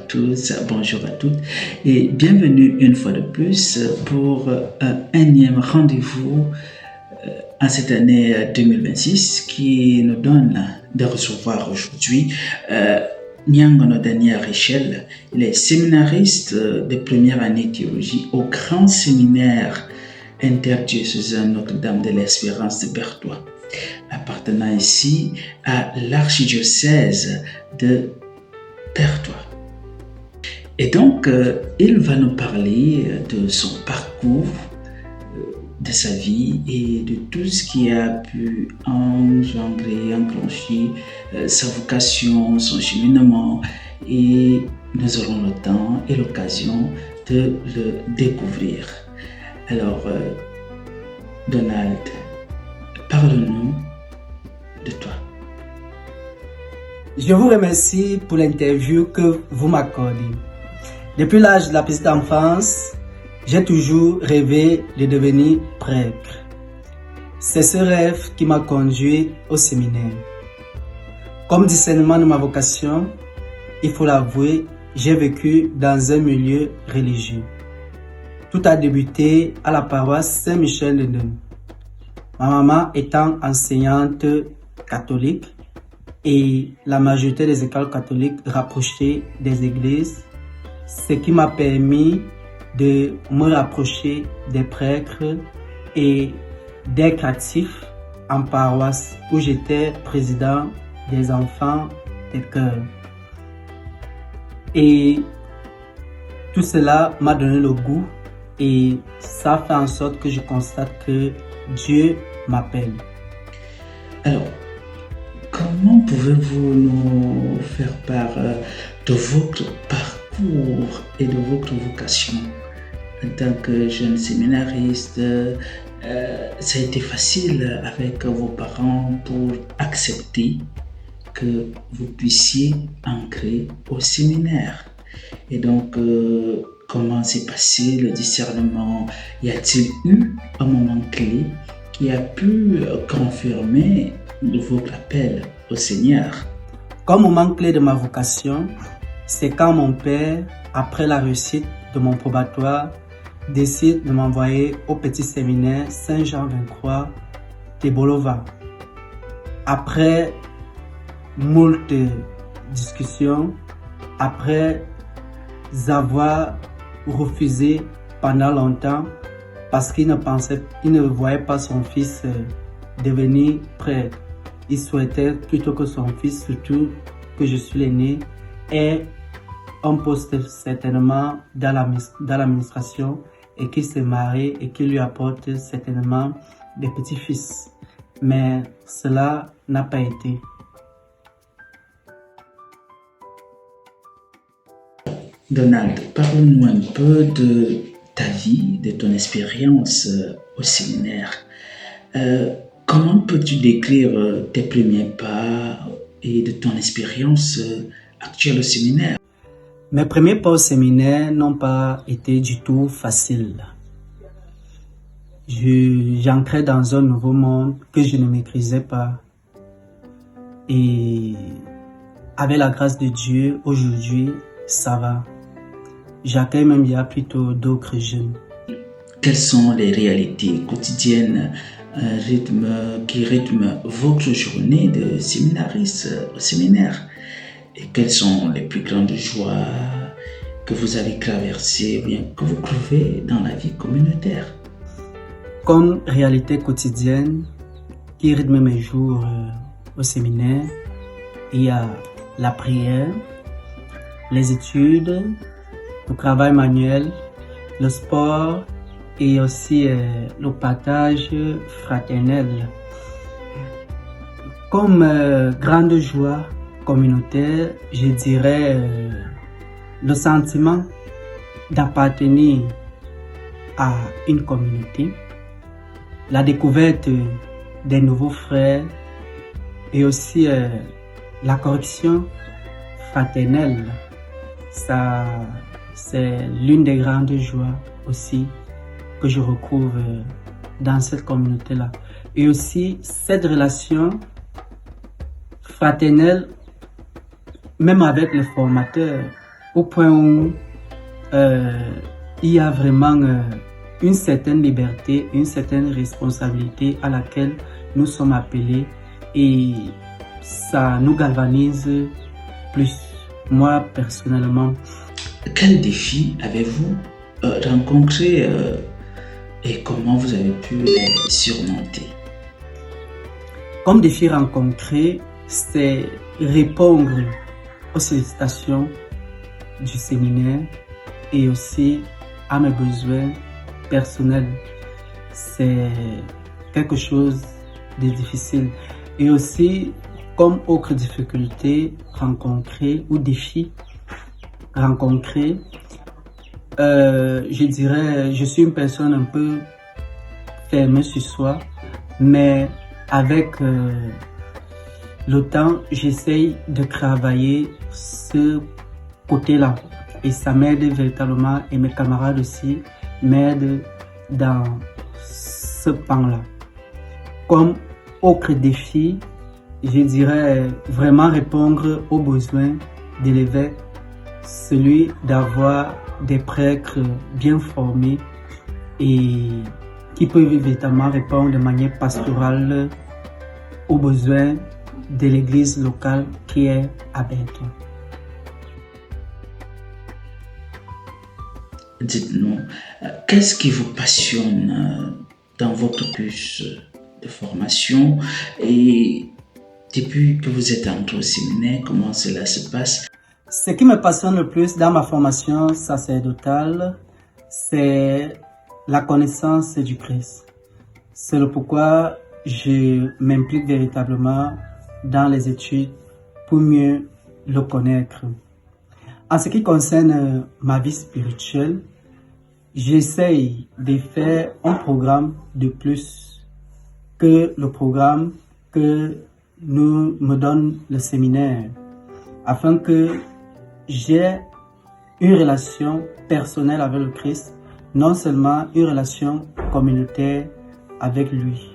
tous, bonjour à toutes et bienvenue une fois de plus pour un énième rendez-vous en cette année 2026 qui nous donne de recevoir aujourd'hui Nyangono Daniel Richel. Il est séminariste de première année théologie au grand séminaire interdiocésain Notre-Dame de l'Espérance de Berthois, appartenant ici à l'archidiocèse de Berthois. Et donc, il va nous parler de son parcours, de sa vie et de tout ce qui a pu engendrer, enclencher sa vocation, son cheminement. Et nous aurons le temps et l'occasion de le découvrir. Alors, Donald, parle-nous de toi. Je vous remercie pour l'interview que vous m'accordez. Depuis l'âge de la petite enfance, j'ai toujours rêvé de devenir prêtre. C'est ce rêve qui m'a conduit au séminaire. Comme discernement de ma vocation, il faut l'avouer, j'ai vécu dans un milieu religieux. Tout a débuté à la paroisse Saint-Michel de Nîmes. Ma maman étant enseignante catholique et la majorité des écoles catholiques rapprochées des églises, ce qui m'a permis de me rapprocher des prêtres et d'être actif en paroisse où j'étais président des enfants des chœurs. Et tout cela m'a donné le goût et ça fait en sorte que je constate que Dieu m'appelle. Alors, comment pouvez-vous nous faire part de votre parcours et de votre vocation en tant que jeune séminariste? Ça a été facile avec vos parents pour accepter que vous puissiez entrer au séminaire. Et donc, comment s'est passé le discernement? Y a-t-il eu un moment clé qui a pu confirmer votre appel au Seigneur? Comme moment clé de ma vocation, c'est quand mon père, après la réussite de mon probatoire, décide de m'envoyer au petit séminaire Saint-Jean-23 de Bolova. Après moult discussions, après avoir refusé pendant longtemps parce qu'il ne voyait pas son fils devenir prêtre. Il souhaitait plutôt que son fils, surtout que je suis l'aîné, ait un poste certainement dans l'administration et qu'il se marie et qu'il lui apporte certainement des petits-fils. Mais cela n'a pas été. Donald, parle-nous un peu de ta vie, de ton expérience au séminaire. Comment peux-tu décrire tes premiers pas et de ton expérience actuelle au séminaire? Mes premiers pas au séminaire n'ont pas été du tout faciles. J'entrais dans un nouveau monde que je ne maîtrisais pas. Et avec la grâce de Dieu, aujourd'hui, ça va. J'accueille même il y a plutôt d'autres jeunes. Quelles sont les réalités quotidiennes qui rythment votre journée de séminariste au séminaire? Et quelles sont les plus grandes joies que vous avez traversées ou bien que vous trouvez dans la vie communautaire? Comme réalité quotidienne qui rythme mes jours au séminaire, il y a la prière, les études, le travail manuel, le sport et aussi le partage fraternel. Comme grande joie communautaire, je dirais le sentiment d'appartenir à une communauté, la découverte des nouveaux frères et aussi la correction fraternelle. Ça, c'est l'une des grandes joies aussi que je retrouve dans cette communauté-là. Et aussi cette relation fraternelle, même avec les formateurs, au point où il y a vraiment une certaine liberté, une certaine responsabilité à laquelle nous sommes appelés et ça nous galvanise plus. Moi, personnellement. Quels défis avez-vous rencontrés et comment vous avez pu les surmonter? Comme défi rencontré, c'est répondre aux sollicitations du séminaire et aussi à mes besoins personnels. C'est quelque chose de difficile. Et aussi, comme autre difficulté rencontrée ou défi rencontré, je dirais, je suis une personne un peu fermée sur soi, mais avec le temps, j'essaye de travailler ce côté-là et ça m'aide véritablement et mes camarades aussi m'aident dans ce pan-là. Comme autre défi, je dirais vraiment répondre aux besoins de l'évêque, celui d'avoir des prêtres bien formés et qui peuvent véritablement répondre de manière pastorale aux besoins de l'église locale qui est à Bertois. Dites-nous, qu'est-ce qui vous passionne dans votre cursus de formation et depuis que vous êtes entré au séminaire, comment cela se passe? Ce qui me passionne le plus dans ma formation sacerdotale, c'est la connaissance du Christ. C'est le pourquoi je m'implique véritablement dans les études pour mieux le connaître. En ce qui concerne ma vie spirituelle, j'essaye de faire un programme de plus que le programme que me donne le séminaire, afin que j'ai une relation personnelle avec le Christ, non seulement une relation communautaire avec lui.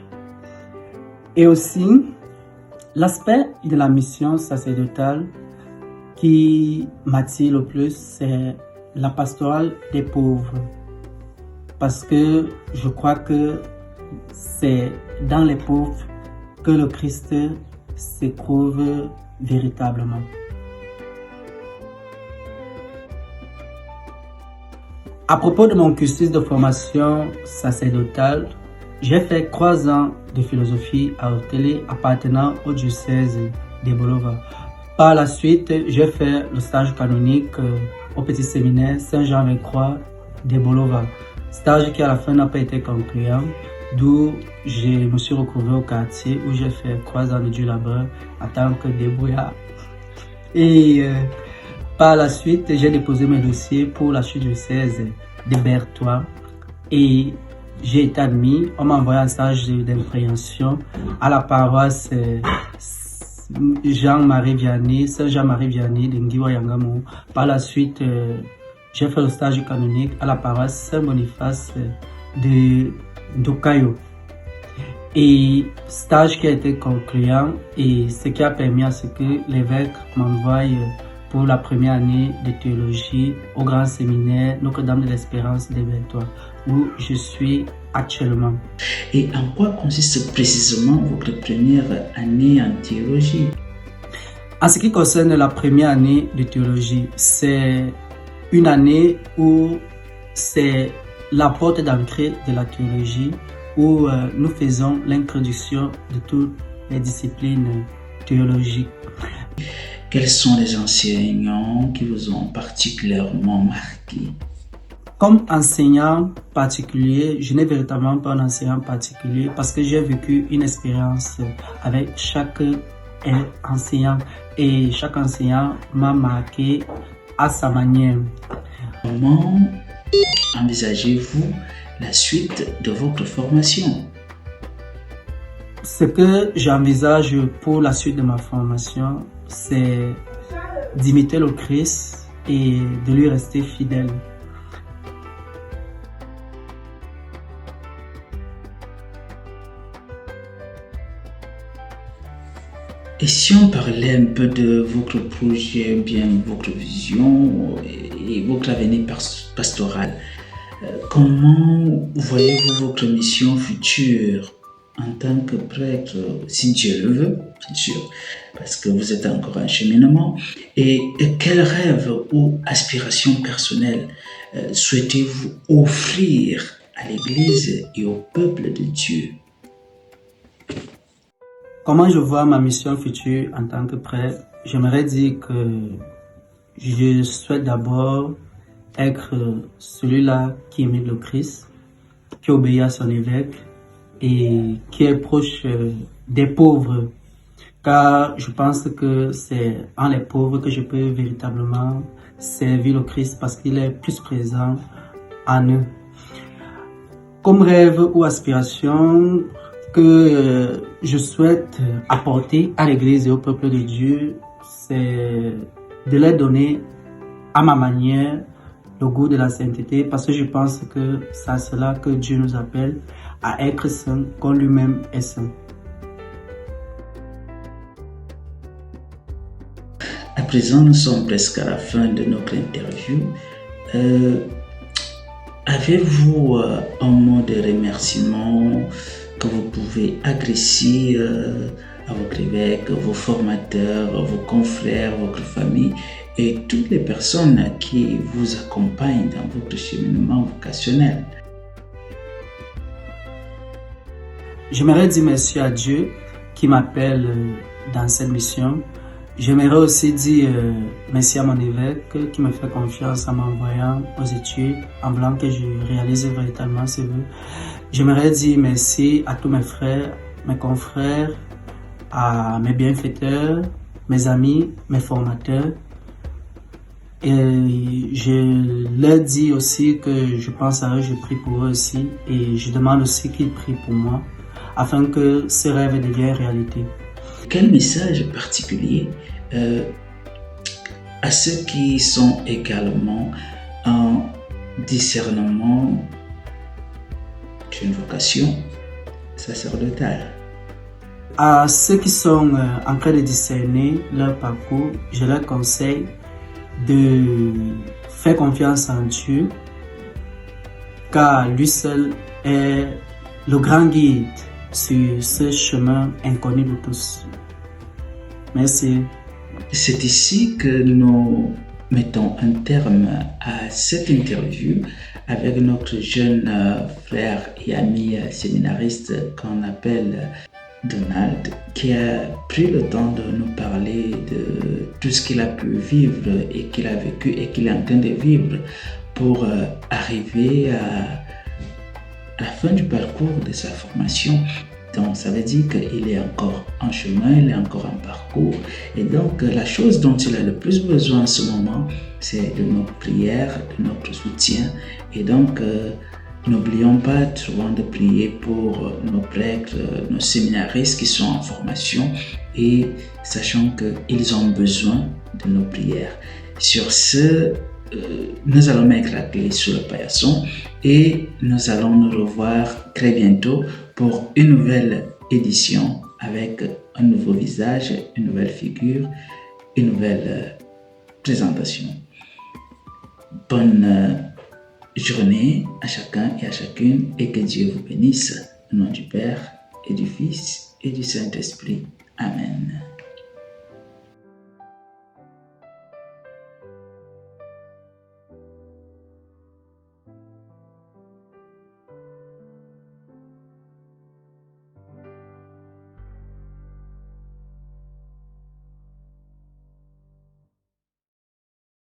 Et aussi, l'aspect de la mission sacerdotale qui m'attire le plus, c'est la pastorale des pauvres. Parce que je crois que c'est dans les pauvres que le Christ se trouve véritablement. À propos de mon cursus de formation sacerdotale, j'ai fait 3 ans de philosophie à Ortele appartenant au diocèse de Bolova. Par la suite, j'ai fait le stage canonique au petit séminaire Saint-Jean-23 de Bolova. Stage qui à la fin n'a pas été concluant, d'où je me suis retrouvé au quartier où j'ai fait 3 ans de dur labeur en tant que débrouillard. Et par la suite, j'ai déposé mes dossiers pour la diocèse de Bertois et j'ai été admis. On m'a envoyé un stage d'impréhension à la paroisse Saint-Jean-Marie Vianney de Ngiwa Yangamou. Par la suite, j'ai fait le stage canonique à la paroisse Saint-Boniface de Ndokayo. Et stage qui a été concluant et ce qui a permis à ce que l'évêque m'envoie pour la première année de théologie au grand séminaire Notre-Dame de l'Espérance de Bertois, où je suis actuellement. Et en quoi consiste précisément votre première année en théologie? En ce qui concerne la première année de théologie, c'est une année où c'est la porte d'entrée de la théologie, où nous faisons l'introduction de toutes les disciplines théologiques. Quels sont les enseignants qui vous ont particulièrement marqué? Comme enseignant particulier, je n'ai véritablement pas un enseignant particulier parce que j'ai vécu une expérience avec chaque enseignant et chaque enseignant m'a marqué à sa manière. Comment envisagez-vous la suite de votre formation? Ce que j'envisage pour la suite de ma formation, c'est d'imiter le Christ et de lui rester fidèle. Et si on parlait un peu de votre projet, bien votre vision et votre avenir pastoral, comment voyez-vous votre mission future en tant que prêtre, si Dieu le veut, bien sûr, parce que vous êtes encore en cheminement, et quels rêves ou aspirations personnelles souhaitez-vous offrir à l'Église et au peuple de Dieu? Comment je vois ma mission future en tant que prêtre? J'aimerais dire que je souhaite d'abord être celui-là qui imite le Christ, qui obéit à son évêque et qui est proche des pauvres. Car je pense que c'est en les pauvres que je peux véritablement servir le Christ parce qu'il est plus présent en eux. Comme rêve ou aspiration que je souhaite apporter à l'Église et au peuple de Dieu, c'est de leur donner à ma manière le goût de la sainteté, parce que je pense que c'est à cela que Dieu nous appelle, à être saint comme lui-même est saint. À présent, nous sommes presque à la fin de notre interview. Avez-vous un mot de remerciement que vous pouvez adresser à votre évêque, vos formateurs, vos confrères, votre famille et toutes les personnes qui vous accompagnent dans votre cheminement vocationnel? J'aimerais dire merci à Dieu qui m'appelle dans cette mission. J'aimerais aussi dire merci à mon évêque qui me fait confiance en m'envoyant aux études, en voulant que je réalise véritablement ses vœux. J'aimerais dire merci à tous mes frères, mes confrères, à mes bienfaiteurs, mes amis, mes formateurs. Et je leur dis aussi que je pense à eux, je prie pour eux aussi. Et je demande aussi qu'ils prient pour moi, afin que ces rêves deviennent réalité. Quel message particulier à ceux qui sont également en discernement d'une vocation sacerdotale? À ceux qui sont en train de discerner leur parcours, je leur conseille de faire confiance en Dieu, car lui seul est le grand guide sur ce chemin inconnu de tous. Merci. C'est ici que nous mettons un terme à cette interview avec notre jeune frère et ami séminariste qu'on appelle Donald, qui a pris le temps de nous parler de tout ce qu'il a pu vivre et qu'il a vécu et qu'il est en train de vivre pour arriver à la fin du parcours de sa formation. Donc ça veut dire qu'il est encore en chemin, il est encore en parcours. Et donc la chose dont il a le plus besoin en ce moment, c'est de notre prière, de notre soutien. Et donc n'oublions pas souvent de prier pour nos prêtres, nos séminaristes qui sont en formation et sachant qu'ils ont besoin de nos prières. Sur ce, nous allons mettre la clé sur le paillasson et nous allons nous revoir très bientôt pour une nouvelle édition avec un nouveau visage, une nouvelle figure, une nouvelle présentation. Bonne journée à chacun et à chacune et que Dieu vous bénisse au nom du Père et du Fils et du Saint-Esprit. Amen.